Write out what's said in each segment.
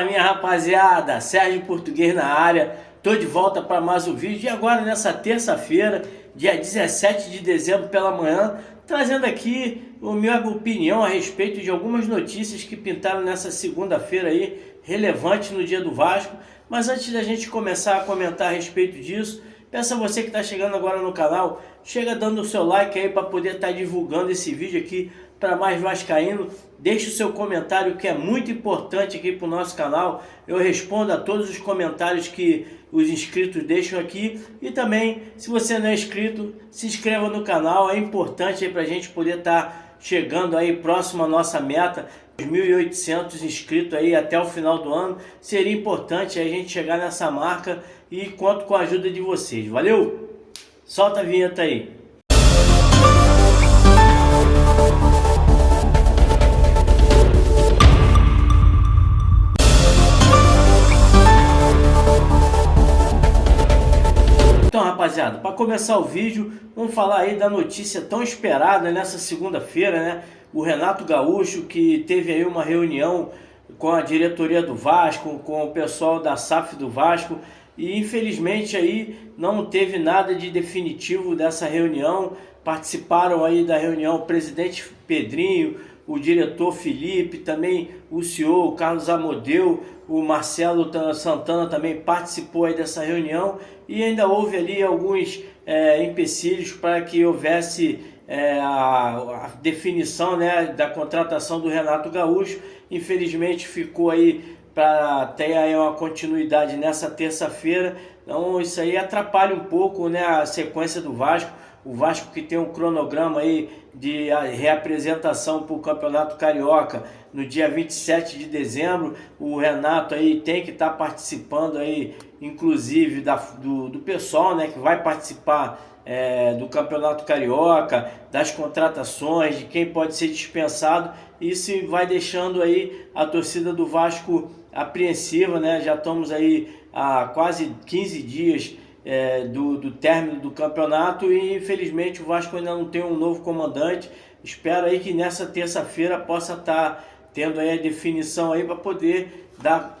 Fala minha rapaziada, Sérgio Português na área, tô de volta para mais um vídeo e agora nessa terça-feira, dia 17 de dezembro pela manhã, trazendo aqui a minha opinião a respeito de algumas notícias que pintaram nessa segunda-feira aí, relevante no dia do Vasco. Mas antes da gente começar a comentar a respeito disso, peço a você que está chegando agora no canal, chega dando o seu like aí para poder estar divulgando esse vídeo aqui para mais vascaíno. Deixe o seu comentário, que é muito importante aqui para o nosso canal. Eu respondo a todos os comentários que os inscritos deixam aqui. E também, se você não é inscrito, se inscreva no canal. É importante para a gente poder estar chegando aí próximo à nossa meta, 1.800 inscritos aí até o final do ano. Seria importante a gente chegar nessa marca e conto com a ajuda de vocês. Valeu? Solta a vinheta aí. Então, rapaziada, para começar o vídeo, vamos falar aí da notícia tão esperada nessa segunda-feira, né? O Renato Gaúcho, que teve aí uma reunião com a diretoria do Vasco, com o pessoal da SAF do Vasco, e infelizmente aí não teve nada de definitivo dessa reunião. Participaram aí da reunião o presidente Pedrinho, o diretor Felipe, também o CEO, o Carlos Amodeu, o Marcelo Santana também participou aí dessa reunião, e ainda houve ali alguns empecilhos para que houvesse a definição, né, da contratação do Renato Gaúcho. Infelizmente ficou aí para ter aí uma continuidade nessa terça-feira, então isso aí atrapalha um pouco, né, a sequência do Vasco. O Vasco que tem um cronograma aí de reapresentação para o Campeonato Carioca no dia 27 de dezembro. O Renato aí tem que estar participando aí, inclusive do pessoal, né, que vai participar do Campeonato Carioca, das contratações, de quem pode ser dispensado. Isso vai deixando aí a torcida do Vasco apreensiva, né? Já estamos aí há quase 15 dias do término do campeonato e infelizmente o Vasco ainda não tem um novo comandante. Espero aí que nessa terça-feira possa estar tendo aí a definição aí para poder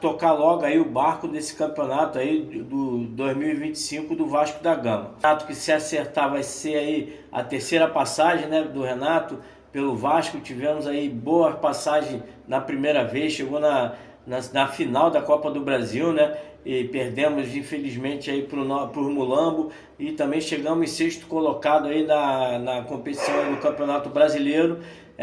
tocar logo aí o barco desse campeonato aí do 2025 do Vasco da Gama. O Renato, que se acertar, vai ser aí a terceira passagem, né, do Renato pelo Vasco. Tivemos aí boa passagem na primeira vez, chegou na final da Copa do Brasil, né? E perdemos infelizmente aí pro Mulambo, e também chegamos em sexto colocado aí na competição do Campeonato Brasileiro.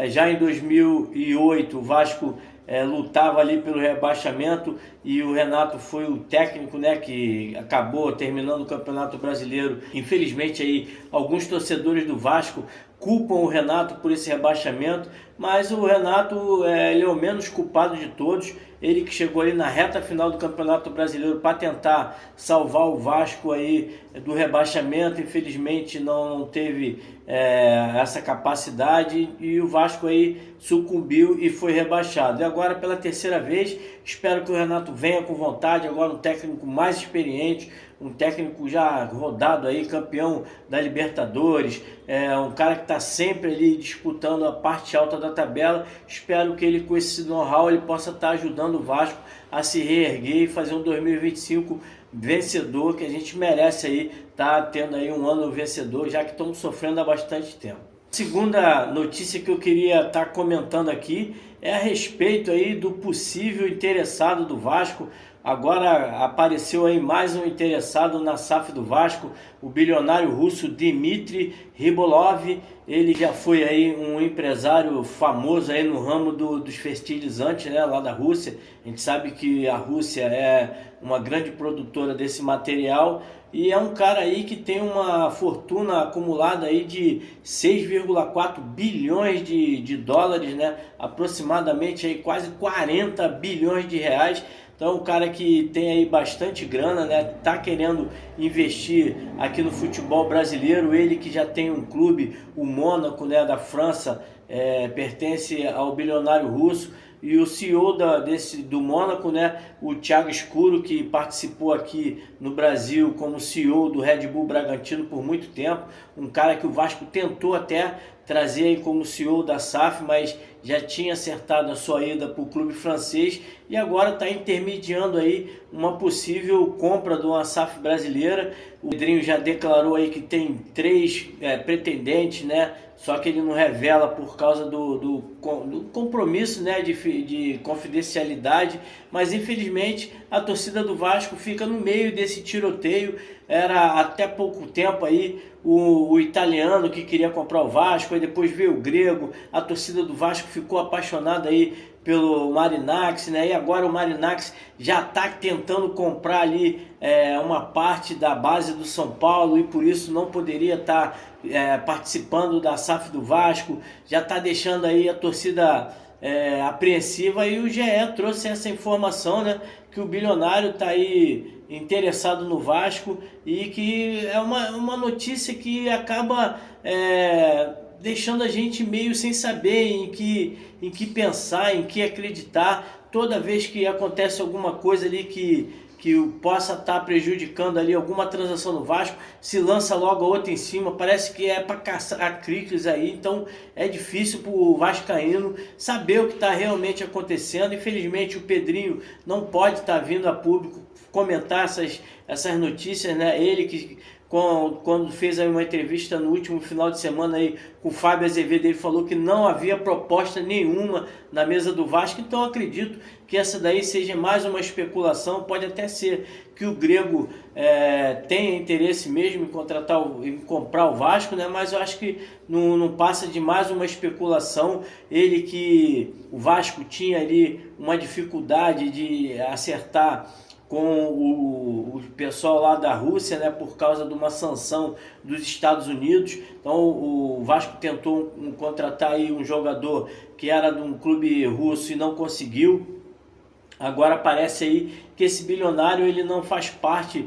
Já em 2008 o Vasco lutava ali pelo rebaixamento e o Renato foi o técnico, né, que acabou terminando o Campeonato Brasileiro. Infelizmente aí alguns torcedores do Vasco culpam o Renato por esse rebaixamento, mas o Renato ele é o menos culpado de todos. Ele que chegou ali na reta final do Campeonato Brasileiro para tentar salvar o Vasco aí do rebaixamento. Infelizmente não teve essa capacidade e o Vasco aí sucumbiu e foi rebaixado. E agora pela terceira vez, espero que o Renato venha com vontade, agora um técnico mais experiente, um técnico já rodado aí, campeão da Libertadores, um cara que está sempre ali disputando a parte alta da tabela. Espero que ele, com esse know-how, ele possa estar ajudando o Vasco a se reerguer e fazer um 2025 vencedor, que a gente merece aí estar tendo aí um ano vencedor, já que estamos sofrendo há bastante tempo. Segunda notícia que eu queria estar comentando aqui é a respeito aí do possível interessado do Vasco. Agora apareceu aí mais um interessado na SAF do Vasco, o bilionário russo Dmitry Rybolov. Ele já foi aí um empresário famoso aí no ramo dos fertilizantes, né, lá da Rússia. A gente sabe que a Rússia é uma grande produtora desse material e é um cara aí que tem uma fortuna acumulada aí de 6,4 bilhões de dólares, né, aproximadamente aí quase 40 bilhões de reais. Então, um cara que tem aí bastante grana, né, tá querendo investir aqui no futebol brasileiro. Ele que já tem um clube, o Mônaco, né, da França, pertence ao bilionário russo. E o CEO do Mônaco, né, o Thiago Escuro, que participou aqui no Brasil como CEO do Red Bull Bragantino por muito tempo, um cara que o Vasco tentou até trazer aí como CEO da SAF, mas já tinha acertado a sua ida para o clube francês e agora está intermediando aí uma possível compra de uma SAF brasileira. O Pedrinho já declarou aí que tem 3 pretendentes, né? Só que ele não revela por causa do compromisso, né, de confidencialidade, mas infelizmente a torcida do Vasco fica no meio desse tiroteio. Era até pouco tempo aí o italiano que queria comprar o Vasco, aí depois veio o grego, a torcida do Vasco ficou apaixonada aí pelo Marinakis, né? E agora o Marinakis já está tentando comprar ali uma parte da base do São Paulo e por isso não poderia estar participando da SAF do Vasco, já está deixando aí a torcida apreensiva, e o GE trouxe essa informação, né, que o bilionário está aí interessado no Vasco e que é uma notícia que acaba deixando a gente meio sem saber em que pensar, em que acreditar. Toda vez que acontece alguma coisa ali que possa estar prejudicando ali alguma transação no Vasco, se lança logo a outra em cima, parece que é para caçar críticas aí, então é difícil para o vascaíno saber o que está realmente acontecendo. Infelizmente o Pedrinho não pode estar vindo a público comentar essas notícias, né? Ele que quando fez aí uma entrevista no último final de semana aí com o Fábio Azevedo, ele falou que não havia proposta nenhuma na mesa do Vasco. Então eu acredito que essa daí seja mais uma especulação. Pode até ser que o grego tenha interesse mesmo em comprar o Vasco, né? Mas eu acho que não passa de mais uma especulação. Ele que o Vasco tinha ali uma dificuldade de acertar com o pessoal lá da Rússia, né, por causa de uma sanção dos Estados Unidos. Então o Vasco tentou contratar aí um jogador que era de um clube russo e não conseguiu. Agora parece aí que esse bilionário ele não faz parte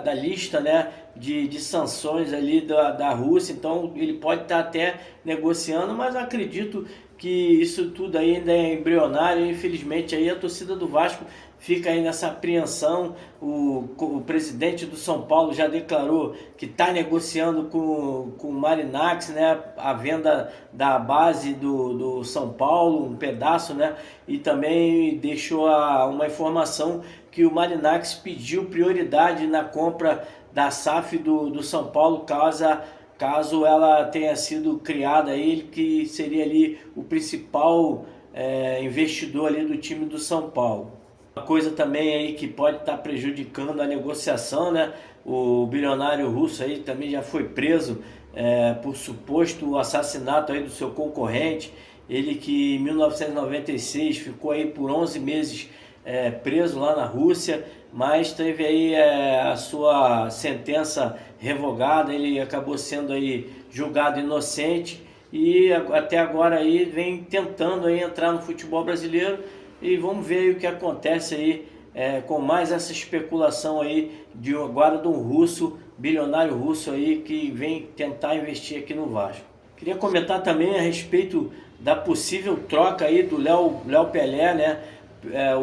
da lista, né, de sanções ali da Rússia, então ele pode estar até negociando, mas eu acredito que isso tudo aí ainda é embrionário. Infelizmente aí a torcida do Vasco fica aí nessa apreensão. O presidente do São Paulo já declarou que está negociando com o Marinakis, né, a venda da base do São Paulo, um pedaço, né, e também deixou uma informação que o Marinakis pediu prioridade na compra da SAF do São Paulo, caso ela tenha sido criada, ele que seria ali o principal investidor ali do time do São Paulo. Uma coisa também aí que pode estar prejudicando a negociação, né? O bilionário russo aí também já foi preso por suposto assassinato aí do seu concorrente. Ele que em 1996 ficou aí por 11 meses preso lá na Rússia, mas teve aí a sua sentença revogada. Ele acabou sendo aí julgado inocente e até agora aí vem tentando aí entrar no futebol brasileiro. E vamos ver aí o que acontece aí com mais essa especulação aí agora de um russo, bilionário russo aí que vem tentar investir aqui no Vasco. Queria comentar também a respeito da possível troca aí do Léo Pelé, né?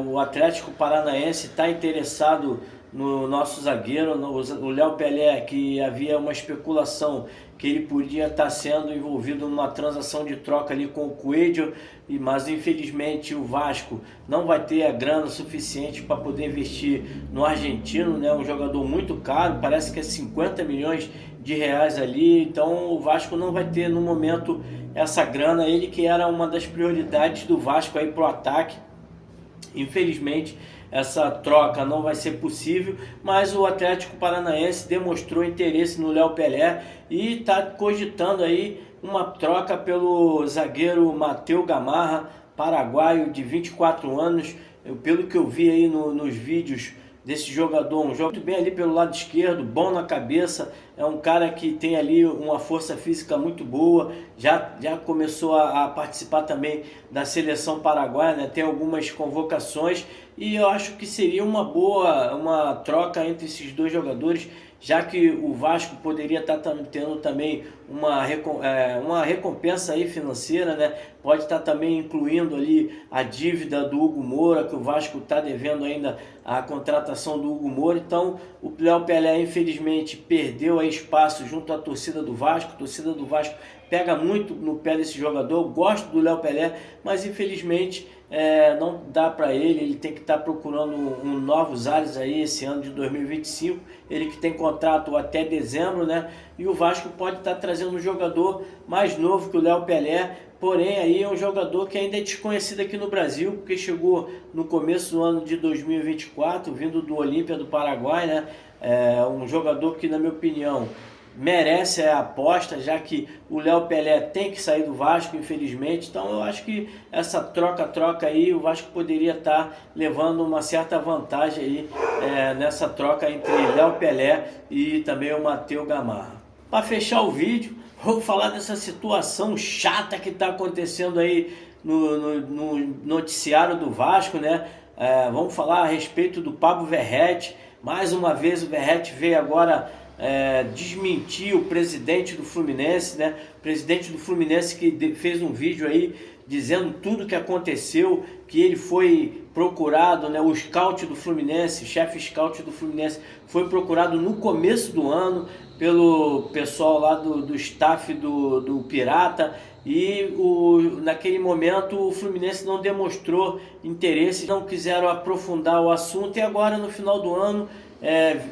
O Atlético Paranaense está interessado no nosso zagueiro, o Léo Pelé, que havia uma especulação que ele podia estar sendo envolvido numa transação de troca ali com o Coelho, mas infelizmente o Vasco não vai ter a grana suficiente para poder investir no argentino, né? Um jogador muito caro, parece que é 50 milhões de reais ali, então o Vasco não vai ter no momento essa grana. Ele que era uma das prioridades do Vasco aí para o ataque. Infelizmente essa troca não vai ser possível, mas o Atlético Paranaense demonstrou interesse no Léo Pelé e está cogitando aí uma troca pelo zagueiro Matheus Gamarra, paraguaio de 24 anos. Pelo que eu vi aí nos vídeos desse jogador, um jogo muito bem ali pelo lado esquerdo, bom na cabeça, é um cara que tem ali uma força física muito boa, já começou a participar também da seleção paraguaia, né? Tem algumas convocações e eu acho que seria uma troca entre esses dois jogadores, já que o Vasco poderia estar tendo também uma recompensa aí financeira, né? Pode estar também incluindo ali a dívida do Hugo Moura, que o Vasco está devendo ainda a contratação do Hugo Moura. Então o Léo Pelé infelizmente perdeu a espaço junto à torcida do Vasco. A torcida do Vasco pega muito no pé desse jogador, gosto do Léo Pelé, mas infelizmente não dá para ele tem que estar procurando novos ares aí esse ano de 2025, ele que tem contrato até dezembro, né? E o Vasco pode estar trazendo um jogador mais novo que o Léo Pelé, porém aí é um jogador que ainda é desconhecido aqui no Brasil, porque chegou no começo do ano de 2024, vindo do Olímpia do Paraguai, né? Um jogador que, na minha opinião, merece a aposta, já que o Léo Pelé tem que sair do Vasco, infelizmente. Então eu acho que essa troca aí, o Vasco poderia estar levando uma certa vantagem aí nessa troca entre Léo Pelé e também o Matheus Gamarra. Para fechar o vídeo, vou falar dessa situação chata que está acontecendo aí no noticiário do Vasco, né? Vamos falar a respeito do Pablo Verratti. Mais uma vez o Verratti veio agora desmentir o presidente do Fluminense, né? O presidente do Fluminense que fez um vídeo aí dizendo tudo o que aconteceu, que ele foi procurado, né? O scout do Fluminense, chefe scout do Fluminense, foi procurado no começo do ano pelo pessoal lá do staff do Pirata, e naquele momento o Fluminense não demonstrou interesse, não quiseram aprofundar o assunto, e agora no final do ano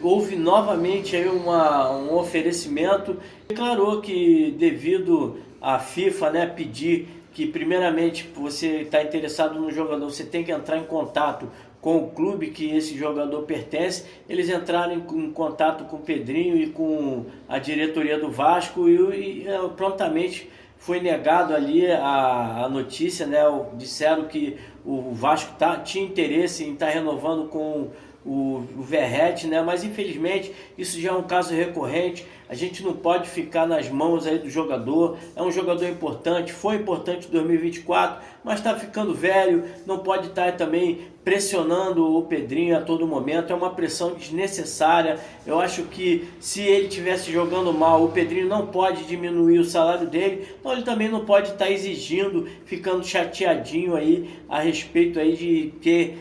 houve novamente aí um oferecimento. Declarou que devido à FIFA, né, pedir que primeiramente você está interessado no jogador, você tem que entrar em contato com o clube que esse jogador pertence. Eles entraram em contato com o Pedrinho e com a diretoria do Vasco e prontamente foi negado ali a notícia, né? Disseram que o Vasco tinha interesse em estar renovando com o Verratti, né? Mas infelizmente isso já é um caso recorrente. A gente não pode ficar nas mãos aí do jogador. É um jogador importante, foi importante em 2024, mas está ficando velho, não pode estar também pressionando o Pedrinho a todo momento. É uma pressão desnecessária. Eu acho que se ele estivesse jogando mal, o Pedrinho não pode diminuir o salário dele, então ele também não pode estar exigindo, ficando chateadinho aí a respeito aí de ter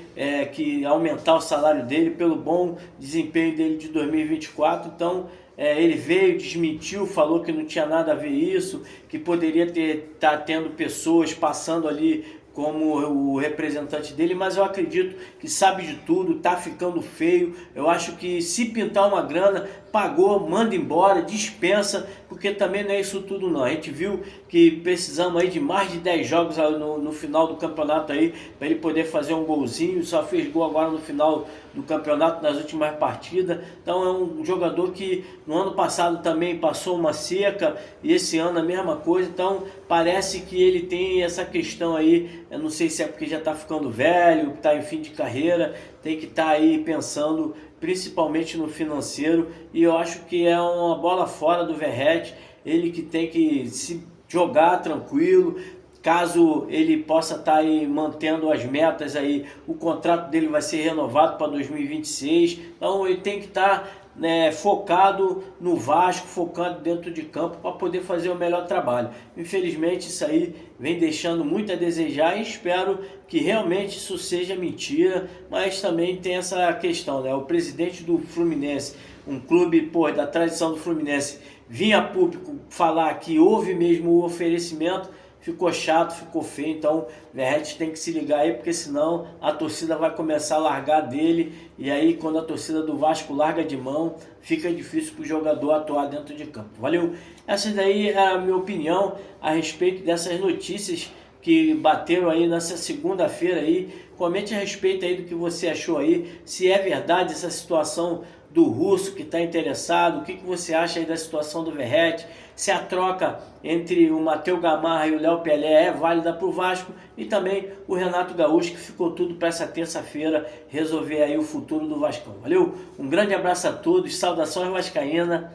que aumentar o salário dele pelo bom desempenho dele de 2024. Então ele veio, desmentiu, falou que não tinha nada a ver isso, que poderia estar tendo pessoas passando ali como o representante dele, mas eu acredito que sabe de tudo, tá ficando feio. Eu acho que se pintar uma grana, pagou, manda embora, dispensa, porque também não é isso tudo não. A gente viu que precisamos aí de mais de 10 jogos no final do campeonato aí, para ele poder fazer um golzinho, só fez gol agora no final do campeonato, nas últimas partidas. Então é um jogador que no ano passado também passou uma seca, e esse ano a mesma coisa. Então parece que ele tem essa questão aí, eu não sei se é porque já está ficando velho, está em fim de carreira, tem que estar aí pensando principalmente no financeiro, e eu acho que é uma bola fora do Verratti, ele que tem que se jogar tranquilo. Caso ele possa estar aí mantendo as metas aí, o contrato dele vai ser renovado para 2026, então ele tem que estar focado no Vasco, focado dentro de campo para poder fazer o melhor trabalho. Infelizmente isso aí vem deixando muito a desejar, e espero que realmente isso seja mentira, mas também tem essa questão, né? O presidente do Fluminense, um clube da tradição do Fluminense, vinha a público falar que houve mesmo o oferecimento. Ficou chato, ficou feio. Então Verratti tem que se ligar aí, porque senão a torcida vai começar a largar dele, e aí quando a torcida do Vasco larga de mão, fica difícil para o jogador atuar dentro de campo. Valeu? Essa daí é a minha opinião a respeito dessas notícias que bateram aí nessa segunda-feira aí. Comente a respeito aí do que você achou aí, se é verdade essa situação do Russo que está interessado, o que você acha aí da situação do Verratti, se a troca entre o Matheus Gamarra e o Léo Pelé é válida para o Vasco, e também o Renato Gaúcho, que ficou tudo para essa terça-feira resolver aí o futuro do Vascão. Valeu? Um grande abraço a todos, saudações vascaína.